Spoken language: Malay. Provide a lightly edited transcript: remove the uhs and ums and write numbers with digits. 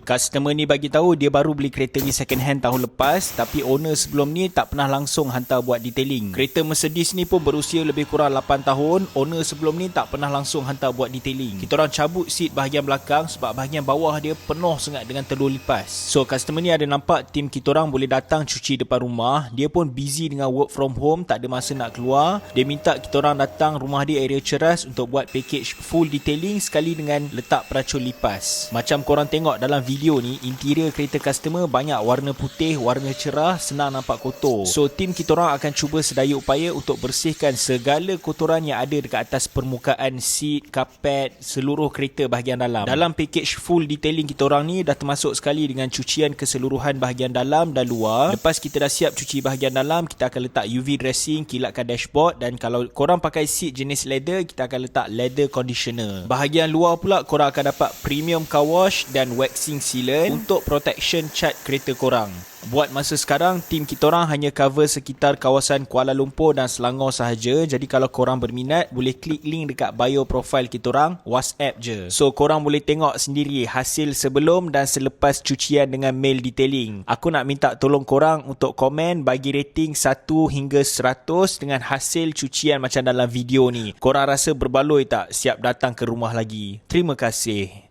Customer ni bagi tahu dia baru beli kereta ni second hand tahun lepas, tapi owner sebelum ni tak pernah langsung hantar buat detailing. Kereta Mercedes ni pun berusia lebih kurang 8 tahun, owner sebelum ni tak pernah langsung hantar buat detailing. Kita orang cabut seat bahagian belakang sebab bahagian bawah dia penuh sangat dengan telur lipas. So customer ni ada nampak tim kita orang boleh datang cuci depan rumah. Dia pun busy dengan work from home, tak ada masa nak keluar. Dia minta kita orang datang rumah dia area Ceras untuk buat package full detailing sekali dengan letak peracun lipas. Macam korang tengok dalam video ni, interior kereta customer banyak warna putih, warna cerah, senang nampak kotor. So tim kita orang akan cuba sedaya upaya untuk bersihkan segala kotoran yang ada dekat atas permukaan seat, kapet, seluruh kereta bahagian dalam. Dalam package full detailing kita orang ni dah termasuk sekali dengan cucian keseluruhan bahagian dalam dan luar. Lepas kita dah siap cuci bahagian dalam, kita akan letak UV dressing, kilatkan dashboard, dan kalau korang pakai seat jenis leather, kita akan letak leather conditioner. Bahagian luar pula korang akan dapat premium car wash dan waxing sealant untuk protection cat kereta korang. Buat masa sekarang, tim kita orang hanya cover sekitar kawasan Kuala Lumpur dan Selangor sahaja. Jadi kalau korang berminat, boleh klik link dekat bio profile kita orang, WhatsApp je. So korang boleh tengok sendiri hasil sebelum dan selepas cucian dengan mail detailing. Aku nak minta tolong korang untuk komen, bagi rating 1 hingga 100 dengan hasil cucian macam dalam video ni. Korang rasa berbaloi tak siap datang ke rumah lagi? Terima kasih.